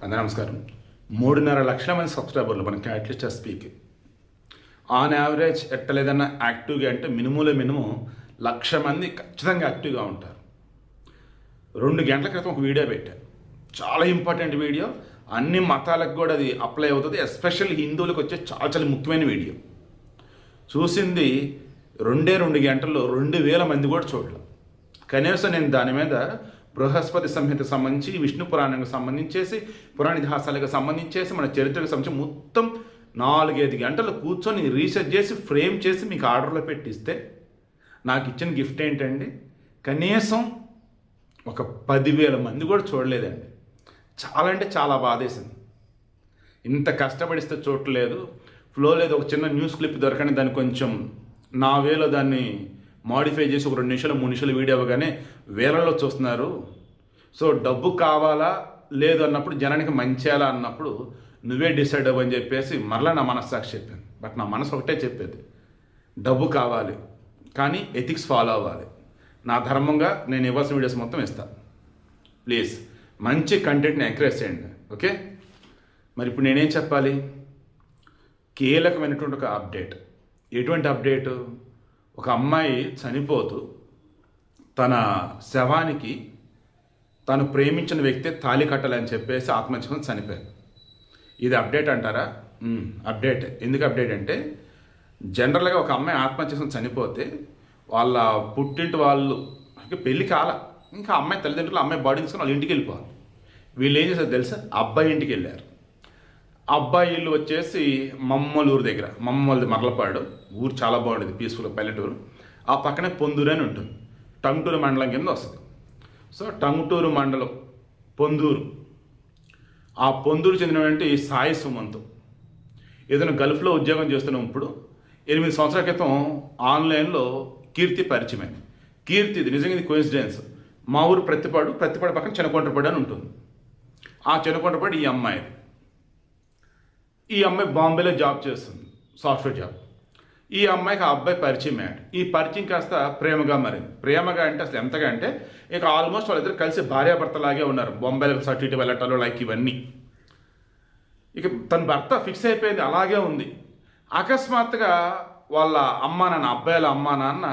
అందరూ నమస్కారం. 3.5 లక్షల మంది సబ్స్క్రైబర్లు మన క్యాటలిస్ట్ ఎస్పీకి. ఆన్ యావరేజ్ ఎట్టలేదన్నా యాక్టివ్గా అంటే మినిమంలో మినిమం 1,00,000 మంది ఖచ్చితంగా యాక్టివ్గా ఉంటారు. 2 గంటల క్రితం ఒక వీడియో పెట్టారు, చాలా ఇంపార్టెంట్ వీడియో, అన్ని మతాలకు కూడా అది అప్లై అవుతుంది. ఎస్పెషల్లీ హిందువులకు వచ్చే చాలా చాలా ముఖ్యమైన వీడియో. చూసింది 2 గంటల్లో 2,000 మంది కూడా చూడలేదు. కనీసం నేను దాని మీద బృహస్పతి సంహితకు సంబంధించి, విష్ణు పురాణానికి సంబంధించేసి, పురాణ ఇతిహాసాలకు సంబంధించేసి, మన చరిత్రకు సంబంధించి మొత్తం 4-5 గంటలు కూర్చొని రీసెర్చ్ చేసి ఫ్రేమ్ చేసి మీకు ఆర్డర్లో పెట్టిస్తే నాకు ఇచ్చిన గిఫ్ట్ ఏంటండి? కనీసం ఒక 10,000 మంది కూడా చూడలేదండి. చాలా అంటే చాలా బాధేసింది. ఇంత కష్టపడిస్తే చూడలేదు, ఫ్లో లేదు. ఒక చిన్న న్యూస్ క్లిప్ దొరకని దాన్ని కొంచెం నా వేలో దాన్ని మాడిఫై చేసి ఒక 2 నిమిషాలు 3 నిమిషాలు వీడియో అవ్వగానే వేలల్లో చూస్తున్నారు. సో డబ్బు కావాలా లేదు అన్నప్పుడు, జనానికి మంచేలా అన్నప్పుడు నువ్వే డిసైడ్ అవ్వని చెప్పేసి మరలా నా మనస్సాక్షి చెప్పాను. బట్ నా మనసు ఒకటే చెప్పేది, డబ్బు కావాలి కానీ ఎథిక్స్ ఫాలో అవ్వాలి. నా ధర్మంగా నేను ఇవ్వాల్సిన వీడియోస్ మొత్తం ఇస్తాను. ప్లీజ్ మంచి కంటెంట్ని ఎంకరేజ్ చేయండి, ఓకే? మరి ఇప్పుడు నేనేం చెప్పాలి? కీలకమైనటువంటి ఒక అప్డేట్. ఎటువంటి అప్డేటు? ఒక అమ్మాయి చనిపోతూ తన శవానికి తను ప్రేమించిన వ్యక్తి తాళి కట్టాలని చెప్పేసి ఆత్మహత్య చనిపోయారు. ఇది అప్డేట్ అంటారా? అప్డేట్. ఎందుకు అప్డేట్ అంటే, జనరల్గా ఒక అమ్మాయి ఆత్మహత్య చనిపోతే వాళ్ళ పుట్టింటి వాళ్ళు పెళ్లి కాల, ఇంకా అమ్మాయి తల్లిదండ్రులు అమ్మాయి బాడీ తీసుకొని వాళ్ళ ఇంటికి వెళ్ళిపోవాలి. వీళ్ళు ఏం చేశారు తెలుసా? అబ్బాయి ఇంటికి వెళ్ళారు. అబ్బాయి ఇల్లు వచ్చేసి మమ్మలూరు దగ్గర, మమ్మల్ది మరలపాడు ఊరు, చాలా బాగుంటుంది, పీస్ఫుల్ పల్లెటూరు. ఆ పక్కనే పొందూరు అని ఉంటుంది, టంగుటూరు మండలం కింద వస్తుంది. సో టంగుటూరు మండలం పొందూరు, ఆ పొందూరు చెందినటువంటి సాయి సుమంత్ ఏదైనా గల్ఫ్లో ఉద్యోగం చేస్తున్నప్పుడు 8 సంవత్సరాల క్రితం ఆన్లైన్లో కీర్తి పరిచయమైంది. కీర్తిది నిజంగా ఇది కోయిన్సిడెన్స్. మా ఊరు ప్రతిపాడు పక్కన చినకొండపాడు అని ఉంటుంది. ఆ చినకొండపాడు ఈ అమ్మాయి బాంబేలో జాబ్ చేస్తుంది, సాఫ్ట్వేర్ జాబ్. ఈ అమ్మాయికి ఆ అబ్బాయి పరిచయం అయ్యాడు. ఈ పరిచయం కాస్త ప్రేమగా మారింది. ప్రేమగా అంటే అసలు ఎంతగా అంటే, ఇక ఆల్మోస్ట్ వాళ్ళిద్దరు కలిసి భార్యాభర్తలాగే ఉన్నారు. బొంబాయిలో సర్టి ఇటు వెళ్ళటాలు లైక్ ఇవన్నీ. ఇక తన భర్త ఫిక్స్ అయిపోయింది, అలాగే ఉంది. అకస్మాత్తుగా వాళ్ళ అమ్మా నాన్న, అబ్బాయిల అమ్మా నాన్న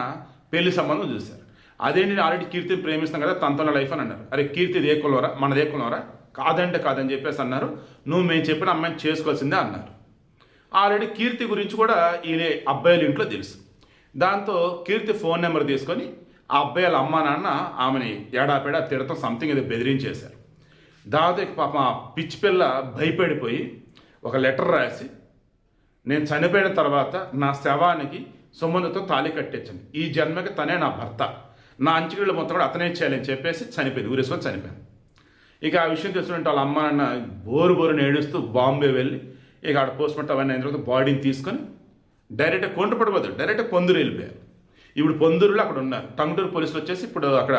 పెళ్లి సంబంధం చూశారు. అదేంటి, నేను ఆల్రెడీ కీర్తిని ప్రేమిస్తాను కదా, తనతో లైఫ్ అని అన్నారు. అరే కీర్తిది ఏ కులవరా, మనది ఏ కులవరా? కాదని చెప్పేసి అన్నారు. నువ్వు మేము చెప్పిన అమ్మాయిని చేసుకోవాల్సిందే అన్నారు. ఆల్రెడీ కీర్తి గురించి కూడా ఈ అబ్బాయిల ఇంట్లో తెలుసు. దాంతో కీర్తి ఫోన్ నెంబర్ తీసుకొని ఆ అబ్బాయిల అమ్మా నాన్న ఆమెని ఏడాపేడా తిడతాం, సంథింగ్ ఏదో బెదిరించేశారు. దాంతో పాప పిచ్చి పిల్ల భయపడిపోయి ఒక లెటర్ రాసి, నేను చనిపోయిన తర్వాత నా శవానికి సుమంతతో తాళి కట్టించండి, ఈ జన్మకి తనే నా భర్త, నా అంచుగిళ్ళు మొత్తం కూడా అతనే చేయాలని చెప్పేసి చనిపోయింది, ఊరేసుకొని చనిపోయింది. ఇక ఆ విషయం తెలుసుకుంటే వాళ్ళ అమ్మ నాన్న బోరుని ఏడుస్తూ బాంబే వెళ్ళి, ఇక ఆడ పోస్ట్మార్టం అవన్నీ అయిన తర్వాత బాడీని తీసుకొని డైరెక్ట్గా కొండపడిపోదు, డైరెక్ట్గా పొందూరు వెళ్ళిపోయారు. ఇప్పుడు పొందూరులో అక్కడ ఉన్నారు. టంగుటూరు పోలీసులు వచ్చేసి ఇప్పుడు అక్కడ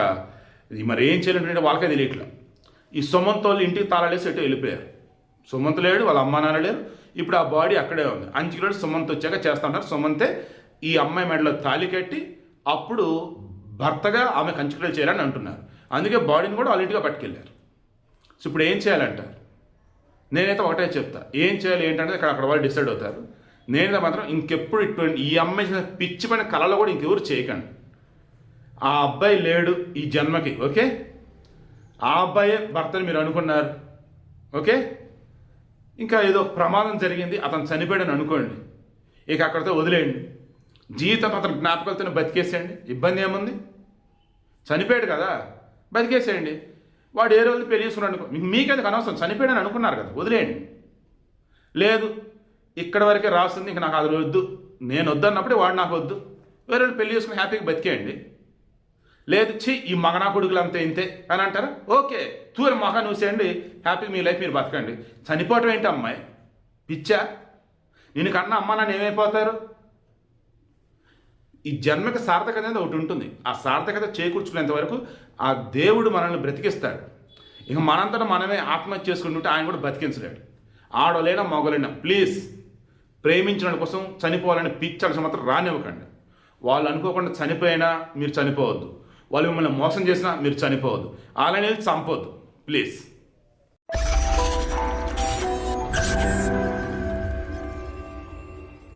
మరి ఏం చేయాలంటే వాళ్ళకే తెలియట్లా. ఈ సుమంత్ వాళ్ళు ఇంటికి తాళాలేసి ఎటు వెళ్ళిపోయారు. సుమంత్ లేడు, వాళ్ళ అమ్మ నాన్న లేరు. ఇప్పుడు ఆ బాడీ అక్కడే ఉంది. అంచుకిలో సుమంత్ వచ్చాక చేస్తా ఉన్నారు. సుమంతే ఈ అమ్మాయి మెడలో తాళి కట్టి అప్పుడు భర్తగా ఆమె కంచుకలు చేయాలని అంటున్నారు. అందుకే బాడీని కూడా వాళ్ళ ఇంటిగా పట్టుకెళ్ళారు. సో ఇప్పుడు ఏం చేయాలంటారు? నేనైతే ఒకటే చెప్తా, ఏం చేయాలి ఏంటంటే అక్కడ వాళ్ళు డిసైడ్ అవుతారు. నేనైతే మాత్రం ఇంకెప్పుడు ఇటువంటి ఈ అమ్మాయి చేసిన పిచ్చి పైన కళలో కూడా ఇంకెవరు చేయకండి. ఆ అబ్బాయి లేడు ఈ జన్మకి, ఓకే? ఆ అబ్బాయే భర్తని మీరు అనుకున్నారు, ఓకే? ఇంకా ఏదో ప్రమాదం జరిగింది, అతను చనిపోయాడని అనుకోండి, ఇక అక్కడితో వదిలేయండి. జీవితం అతను జ్ఞాపకాలతో బతికేసేయండి, ఇబ్బంది ఏముంది? చనిపోయాడు కదా, బతికేసేయండి. వాడు ఏ రోజు పెళ్లి చేసుకున్నాడు అనుకో, మీకెందుకు అనవసరం, చనిపోయాడని అనుకున్నారు కదా, వదిలేయండి. లేదు ఇక్కడ వరకే రాస్తుంది, ఇంక నాకు అది వద్దు, నేను వద్దన్నప్పుడే వాడు నాకు వద్దు, వేరే వాళ్ళు పెళ్లి చేసుకుని హ్యాపీగా బతికేయండి. లేదు ఈ మగనా కొడుకులు అంతే ఇంతే అని అంటారా? ఓకే, తూరి మగ చూసేయండి, హ్యాపీగా మీ లైఫ్ మీరు బతకండి. చనిపోవటం ఏంటి అమ్మాయి, పిచ్చా? నేను కన్నా అమ్మ నాన్న ఏమైపోతారు? ఈ జన్మకి సార్థకత అనేది ఒకటి ఉంటుంది. ఆ సార్థకత చేకూర్చుకునేంత వరకు ఆ దేవుడు మనల్ని బ్రతికిస్తాడు. ఇక మనంతటా మనమే ఆత్మహత్య చేసుకుంటుంటే ఆయన కూడా బతికించలేడు. ఆడోలైనా మగోలైనా ప్లీజ్ ప్రేమించడం కోసం చనిపోవాలని పిచ్చలసి మాత్రం రానివ్వకండి. వాళ్ళు అనుకోకుండా చనిపోయినా మీరు చనిపోవద్దు, వాళ్ళు మిమ్మల్ని మోసం చేసినా మీరు చనిపోవద్దు, అలానే చంపొద్దు ప్లీజ్.